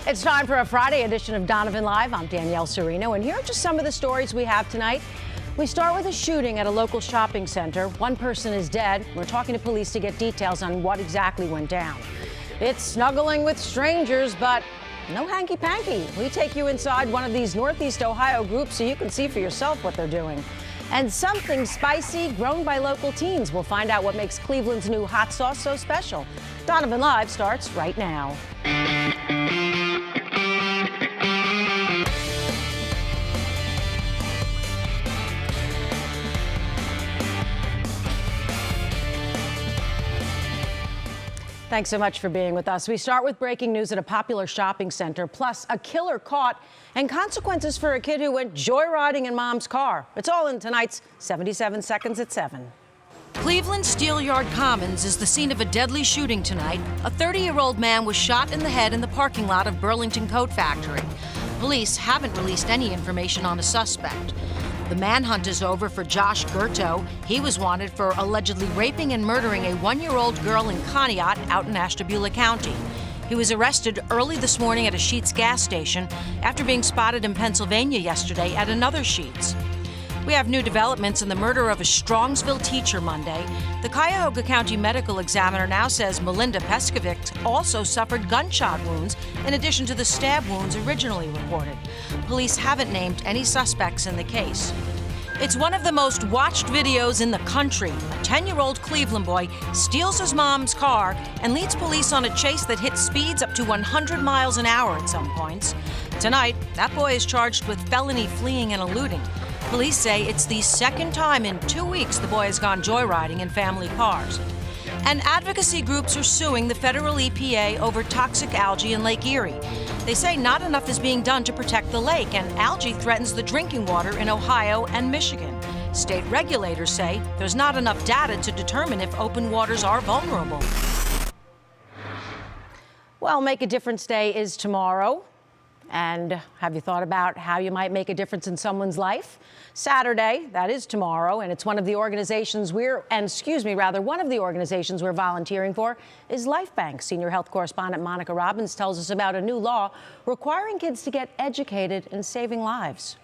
It's time for a Friday edition of Donovan Live. I'm Danielle Serino, and here are just some of the stories we have tonight. We start with a shooting at a local shopping center. One person is dead. We're talking to police to get details on what exactly went down. It's snuggling with strangers, but no hanky-panky. We take you inside one of these Northeast Ohio groups so you can see for yourself what they're doing. And something spicy grown by local teens. We'll find out what makes Cleveland's new hot sauce so special. Donovan Live starts right now. Thanks so much for being with us. We start with breaking news at a popular shopping center, plus a killer caught and consequences for a kid who went joyriding in mom's car. It's all in tonight's 77 Seconds at 7. Cleveland Steelyard Commons is the scene of a deadly shooting tonight. A 30-year-old man was shot in the head in the parking lot of Burlington Coat Factory. Police haven't released any information on a suspect. The manhunt is over for Josh Gurto. He was wanted for allegedly raping and murdering a 1-year-old girl in Conneaut out in Ashtabula County. He was arrested early this morning at a Sheetz gas station after being spotted in Pennsylvania yesterday at another Sheetz. We have new developments in the murder of a Strongsville teacher Monday. The Cuyahoga County Medical Examiner now says Melinda Peskovic also suffered gunshot wounds in addition to the stab wounds originally reported. Police haven't named any suspects in the case. It's one of the most watched videos in the country. A 10-year-old Cleveland boy steals his mom's car and leads police on a chase that hits speeds up to 100 miles an hour at some points. Tonight, that boy is charged with felony fleeing and eluding. Police say it's the second time in 2 weeks the boy has gone joyriding in family cars. And advocacy groups are suing the federal EPA over toxic algae in Lake Erie. They say not enough is being done to protect the lake, and algae threatens the drinking water in Ohio and Michigan. State regulators say there's not enough data to determine if open waters are vulnerable. Well, Make a Difference Day is tomorrow. And have you thought about how you might make a difference in someone's life? Saturday, that is tomorrow, and it's one of the organizations one of the organizations we're volunteering for is LifeBank. Senior health correspondent Monica Robbins tells us about a new law requiring kids to get educated in saving lives.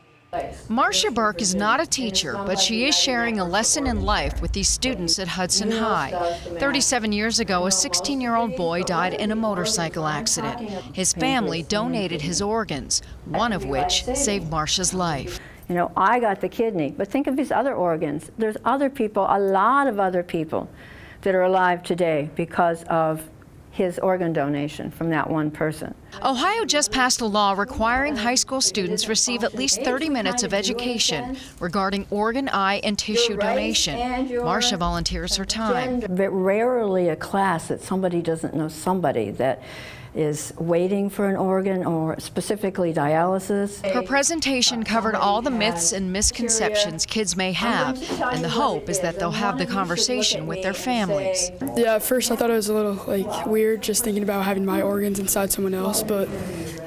Marcia Burke is not a teacher, but she is sharing a lesson in life with these students at Hudson High. 37 years ago, a 16-year-old boy died in a motorcycle accident. His family donated his organs, one of which saved Marcia's life. You know, I got the kidney, but think of these other organs. There's other people, a lot of other people, that are alive today because of his organ donation from that one person. Ohio just passed a law requiring high school students receive at least 30 minutes of education regarding organ, eye, and tissue donation. Marcia volunteers her time. Rarely a class that somebody doesn't know somebody that is waiting for an organ or specifically dialysis. Her presentation covered all the myths and misconceptions kids may have, and the hope is that they'll have the conversation with their families. Yeah, at first I thought it was a little weird just thinking about having my organs inside someone else, but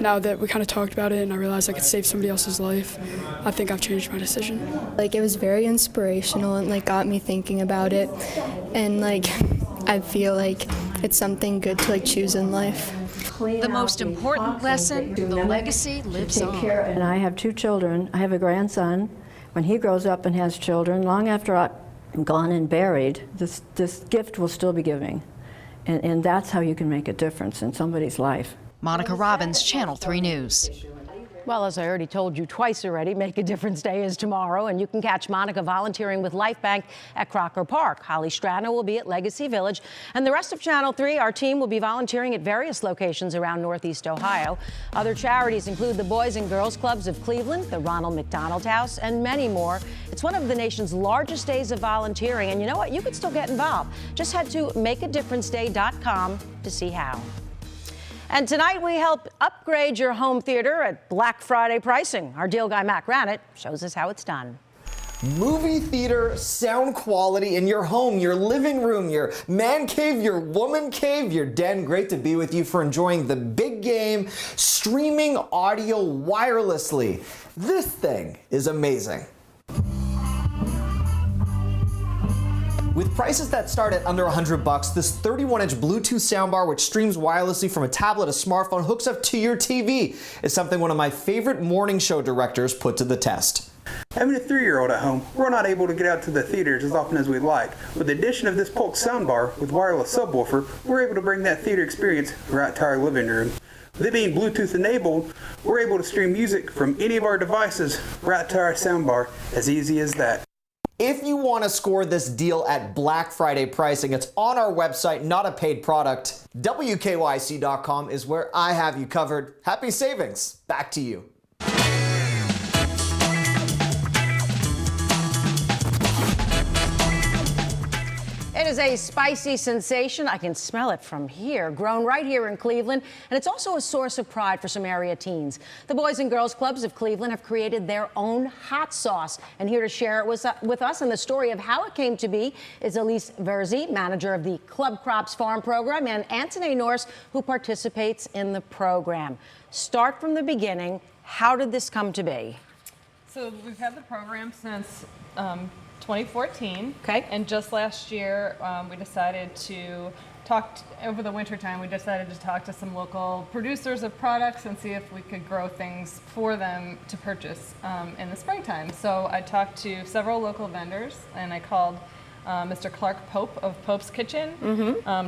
now that we kind of talked about it and I realized I could save somebody else's life, I think I've changed my decision. It was very inspirational and got me thinking about it, and I feel like it's something good to choose in life. The most important lesson, the legacy lives on. And I have 2 children. I have a grandson. When he grows up and has children, long after I'm gone and buried, this gift will still be giving. And that's how you can make a difference in somebody's life. Monica Robbins, Channel 3 News. Well, as I already told you twice already, Make a Difference Day is tomorrow, and you can catch Monica volunteering with LifeBank at Crocker Park. Holly Stratton will be at Legacy Village, and the rest of Channel 3, our team will be volunteering at various locations around Northeast Ohio. Other charities include the Boys and Girls Clubs of Cleveland, the Ronald McDonald House, and many more. It's one of the nation's largest days of volunteering, and you know what? You could still get involved. Just head to makeadifferenceday.com to see how. And tonight we help upgrade your home theater at Black Friday pricing. Our deal guy, Matt Granite, shows us how it's done. Movie theater sound quality in your home, your living room, your man cave, your woman cave, your den. Great to be with you for enjoying the big game, streaming audio wirelessly. This thing is amazing. With With prices that start at under $100, this 31-inch Bluetooth soundbar, which streams wirelessly from a tablet, a smartphone, hooks up to your TV, is something one of my favorite morning show directors put to the test. Having a 3-year-old at home, we're not able to get out to the theaters as often as we'd like. With the addition of this Polk soundbar with wireless subwoofer, we're able to bring that theater experience right to our living room. With it being Bluetooth enabled, we're able to stream music from any of our devices right to our soundbar, as easy as that. If you want to score this deal at Black Friday pricing, it's on our website, not a paid product. WKYC.com is where I have you covered. Happy savings. Back to you. It is a spicy sensation. I can smell it from here. Grown right here in Cleveland, and it's also a source of pride for some area teens. The Boys and Girls Clubs of Cleveland have created their own hot sauce, and here to share it with us and the story of how it came to be is Elise Verzi, manager of the Club Crops Farm program, and Anthony Norse, who participates in the program. Start from the beginning. How did this come to be? So we've had the program since 2014. Okay. And just last year, we decided to over the winter time, we decided to talk to some local producers of products and see if we could grow things for them to purchase in the springtime. So I talked to several local vendors, and I called Mr. Clark Pope of Pope's Kitchen,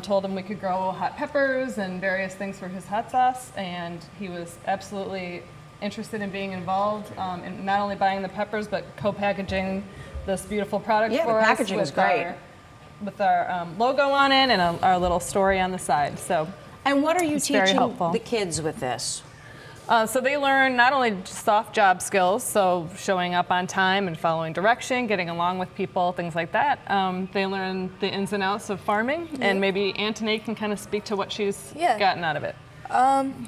told him we could grow hot peppers and various things for his hot sauce, and he was absolutely interested in being involved in not only buying the peppers, but co-packaging this beautiful product for us. Yeah, the packaging is great. With our logo on it and our little story on the side. So, and what are you teaching helpful. the kids with this? So they learn not only soft job skills, so showing up on time and following direction, getting along with people, things like that. They learn the ins and outs of farming, and maybe Antony can kind of speak to what she's gotten out of it.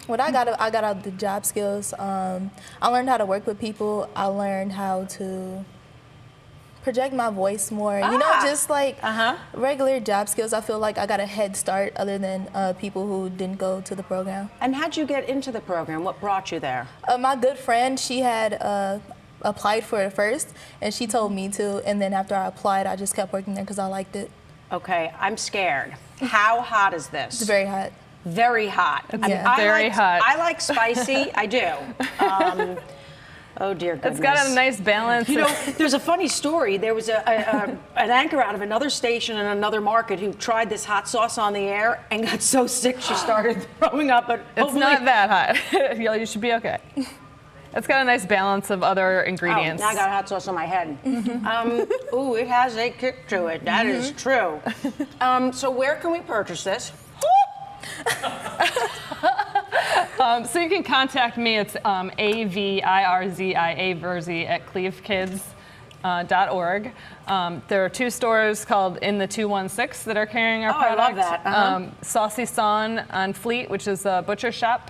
What I got out of the job skills, I learned how to work with people. I learned how to project my voice more. You know, just like regular job skills, I feel like I got a head start other than people who didn't go to the program. And how'd you get into the program? What brought you there? My good friend, she had applied for it first, and she told me to, and then after I applied, I just kept working there because I liked it. Okay, I'm scared. How hot is this? It's very hot. Very hot. Very hot. I like spicy. I do. Oh, dear goodness. It's got a nice balance. You know, there's a funny story. There was an anchor out of another station in another market who tried this hot sauce on the air and got so sick she started throwing up. But it's not that hot. You should be okay. It's got a nice balance of other ingredients. Oh, now I got hot sauce on my head. Ooh, it has a kick to it. That is true. So where can we purchase this? So you can contact me. It's AVIRZIA Verzi at clevekids.org. There are 2 stores called In the 216 that are carrying our product. I love that. Saucy Son on Fleet, which is a butcher shop,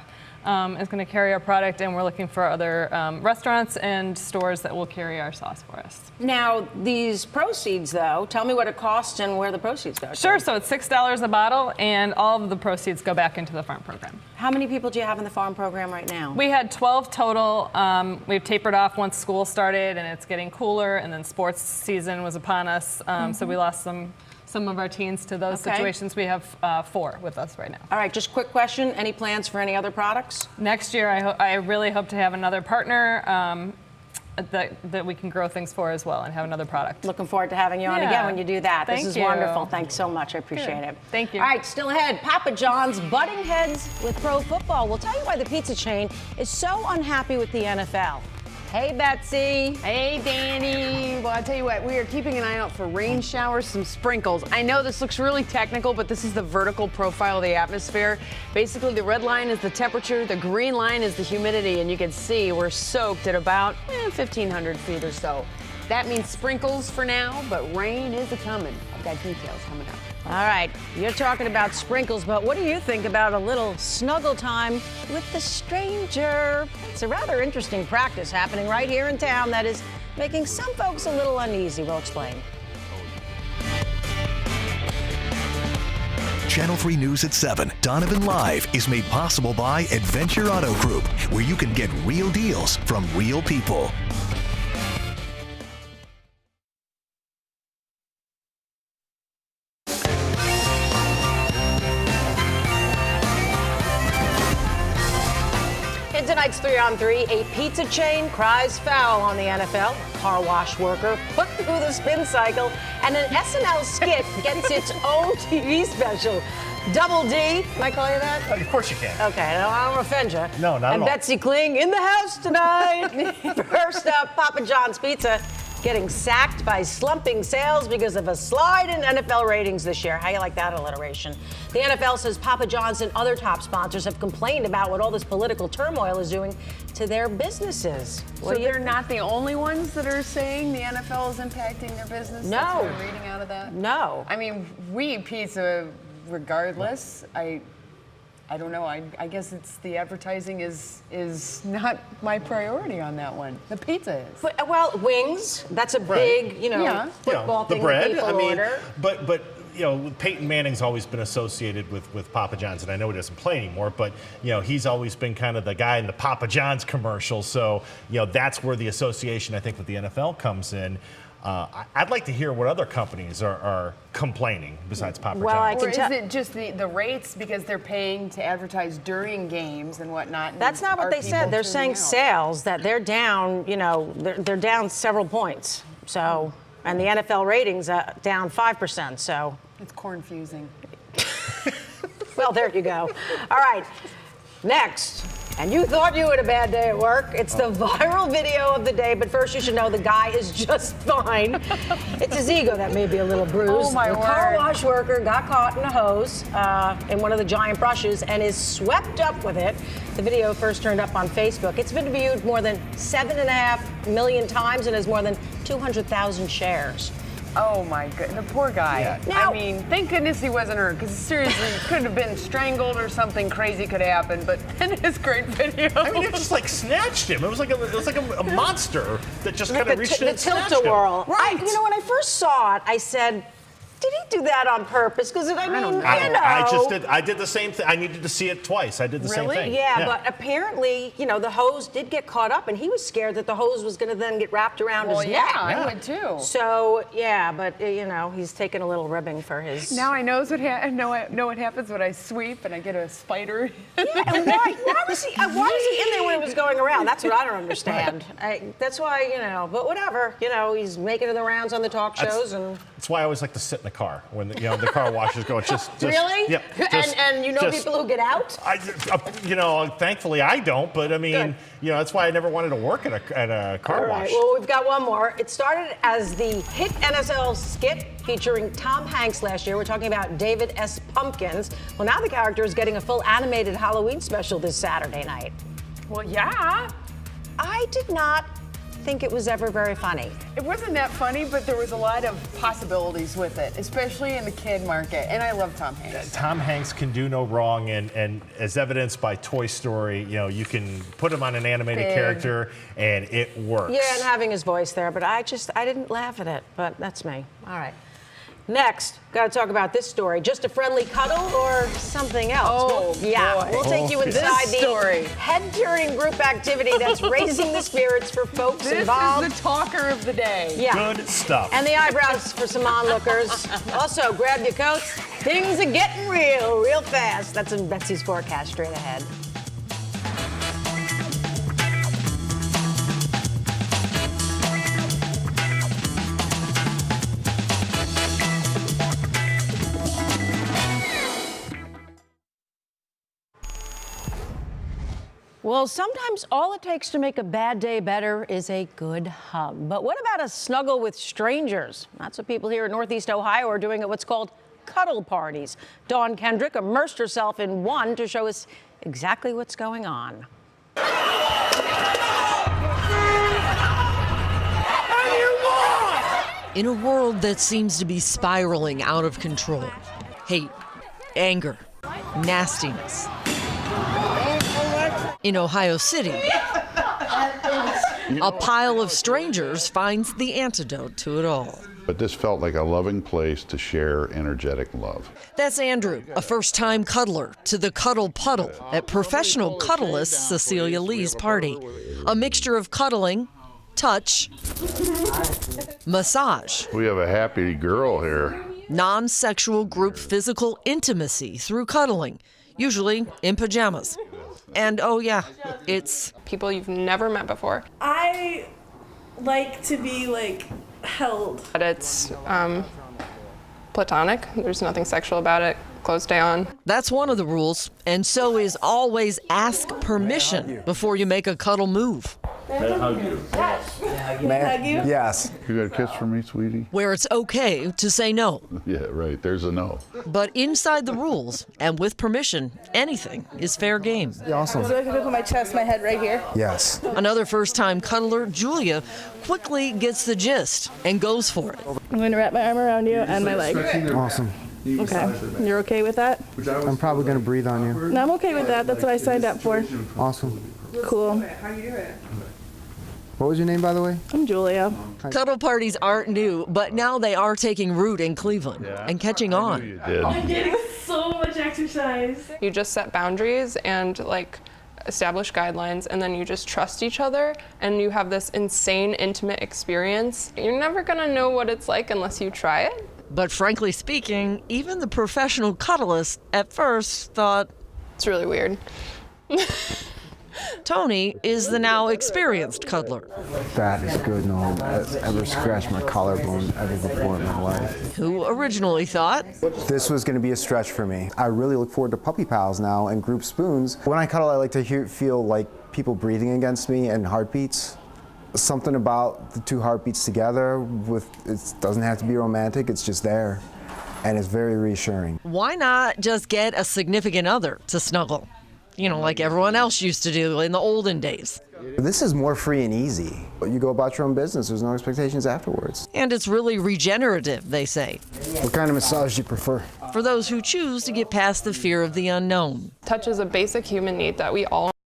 is going to carry our product, and we're looking for other restaurants and stores that will carry our sauce for us. Now, these proceeds, though, tell me what it costs and where the proceeds go. Sure, so it's $6 a bottle, and all of the proceeds go back into the farm program. How many people do you have in the farm program right now? We had 12 total. We've tapered off once school started, and it's getting cooler, and then sports season was upon us, so we lost some of our teens to those situations. We have 4 with us right now. All right, just quick question. Any plans for any other products? Next year, I really hope to have another partner that we can grow things for as well and have another product. Looking forward to having you on again when you do that. Thank This is you. wonderful. Thanks so much. I appreciate it. Thank you. All right, still ahead. Papa John's butting heads with pro football. We'll tell you why the pizza chain is so unhappy with the NFL. Hey, Betsy. Hey, Danny. Well, I'll tell you what, we are keeping an eye out for rain showers, some sprinkles. I know this looks really technical, but this is the vertical profile of the atmosphere. Basically, the red line is the temperature, the green line is the humidity, and you can see we're soaked at about 1,500 feet or so. That means sprinkles for now, but rain is a-coming. I've got details coming up. All right, you're talking about sprinkles, but what do you think about a little snuggle time with the stranger? It's a rather interesting practice happening right here in town that is making some folks a little uneasy. We'll explain. Channel 3 News at 7, Donovan Live is made possible by Adventure Auto Group, where you can get real deals from real people. tonight's 3 on 3. A pizza chain cries foul on the NFL. A car wash worker put through the spin cycle. And an SNL skit gets its own TV special. Double D. Can I call you that? Of course you can. Okay, no, I don't offend you. No, not at And all. Betsy Kling in the house tonight. First up, Papa John's Pizza getting sacked by slumping sales because of a slide in NFL ratings this year. How you like that alliteration? The NFL says Papa John's and other top sponsors have complained about what all this political turmoil is doing to their businesses. So they're not the only ones that are saying the NFL is impacting their business? No. That's what I'm reading out of that? No. I mean, we eat pizza regardless. I don't know. I guess it's the advertising is not my priority on that one. The pizza is. But, well, wings, that's a big, football the thing bread. that people order. But Peyton Manning's always been associated with Papa John's, and I know he doesn't play anymore, but he's always been kind of the guy in the Papa John's commercial. So that's where the association, I think, with the NFL comes in. I'd like to hear what other companies are complaining besides Papa John's. Or is it just the rates because they're paying to advertise during games and whatnot? That's not what they said. They're saying sales, that they're down, they're down several points. So, and the NFL ratings are down 5%. So it's cornfusing. Well, there you go. All right, next. And you thought you had a bad day at work. It's the viral video of the day, but first you should know the guy is just fine. It's his ego that may be a little bruised. Oh, my the word. car wash worker got caught in a hose in one of the giant brushes and is swept up with it. The video first turned up on Facebook. It's been viewed more than 7.5 million times and has more than 200,000 shares. Oh my god, the poor guy. Yeah. Now, I mean, thank goodness he wasn't hurt, because seriously, he could have been strangled or something crazy could happen. But then his great video. I mean, it just like snatched him. It was like a monster that just kind of reached in and snatched him. tilt-a-whirl. Right. When I first saw it, I said, did he do that on purpose? Because I mean, I did the same thing. I needed to see it twice. I did the same thing. Yeah, but apparently, the hose did get caught up, and he was scared that the hose was going to then get wrapped around his neck. I would too. So yeah, but he's taking a little ribbing for his. Now I know what happens when I sweep and I get a spider. Yeah, and why was he in there when it was going around? That's what I don't understand. That's why But whatever. He's making the rounds on the talk shows and. That's why I always like to sit in the car when the car wash is going. Just really? Yep. And people who get out? Thankfully I don't. But I mean, that's why I never wanted to work at a car wash. Well, we've got one more. It started as the hit NSL skit featuring Tom Hanks last year. We're talking about David S. Pumpkins. Well, now the character is getting a full animated Halloween special this Saturday night. Well, yeah. I did not think it was ever very funny. It wasn't that funny, but there was a lot of possibilities with it, especially in the kid market. And I love Tom Hanks. Tom Hanks can do no wrong, and as evidenced by Toy Story, you can put him on an animated character, and it works. Yeah, and having his voice there, but I didn't laugh at it, but that's me. All right. Next, got to talk about this story. Just a friendly cuddle or something else? Oh, boy. We'll take you inside This story. the head-turning group activity that's raising the spirits for folks involved. This is the talker of the day. Yeah. Good stuff. And the eyebrows for some onlookers. Also, grab your coats. Things are getting real fast. That's in Betsy's forecast straight ahead. Well, sometimes all it takes to make a bad day better is a good hug. But what about a snuggle with strangers? That's what people here in Northeast Ohio are doing at what's called cuddle parties. Dawn Kendrick immersed herself in one to show us exactly what's going on. In a world that seems to be spiraling out of control, hate, anger, nastiness. In Ohio City, a pile of strangers finds the antidote to it all. But this felt like a loving place to share energetic love. That's Andrew, a first-time cuddler to the Cuddle Puddle at professional cuddleist Cecilia Lee's party. A mixture of cuddling, touch, massage. We have a happy girl here. Non-sexual group physical intimacy through cuddling, usually in pajamas. And oh yeah, it's people you've never met before. I like to be held. But it's platonic. There's nothing sexual about it. Closed down. That's one of the rules, and so is always ask permission before you make a cuddle move. May I hug you? Yes. May I hug you? Yes. You got a kiss for me, sweetie? Where it's okay to say no. Yeah, right. There's a no. But inside the rules, and with permission, anything is fair game. Awesome. So I can put my chest, my head right here? Yes. Another first-time cuddler, Julia, quickly gets the gist and goes for it. I'm going to wrap my arm around you and my leg. Awesome. Okay. You're okay with that? I'm probably going to breathe on you. No, I'm okay with that. That's what I signed up for. Awesome. Cool. What was your name, by the way? I'm Julia. Cuddle parties aren't new, but now they are taking root in Cleveland and catching on. I'm getting so much exercise. You just set boundaries and establish guidelines, and then you just trust each other, and you have this insane, intimate experience. You're never gonna know what it's like unless you try it. But frankly speaking, even the professional cuddlist at first thought, it's really weird. Tony is the now experienced cuddler. That is good. No one has ever scratched my collarbone ever before in my life. Who originally thought this was going to be a stretch for me. I really look forward to puppy pals now and group spoons. When I cuddle, I like to feel like people breathing against me and heartbeats. Something about the two heartbeats together, it doesn't have to be romantic, it's just there. And it's very reassuring. Why not just get a significant other to snuggle? You know, like everyone else used to do in the olden days. This is more free and easy. You go about your own business, there's no expectations afterwards. And it's really regenerative, they say. What kind of massage do you prefer? For those who choose to get past the fear of the unknown. Touch is a basic human need that we all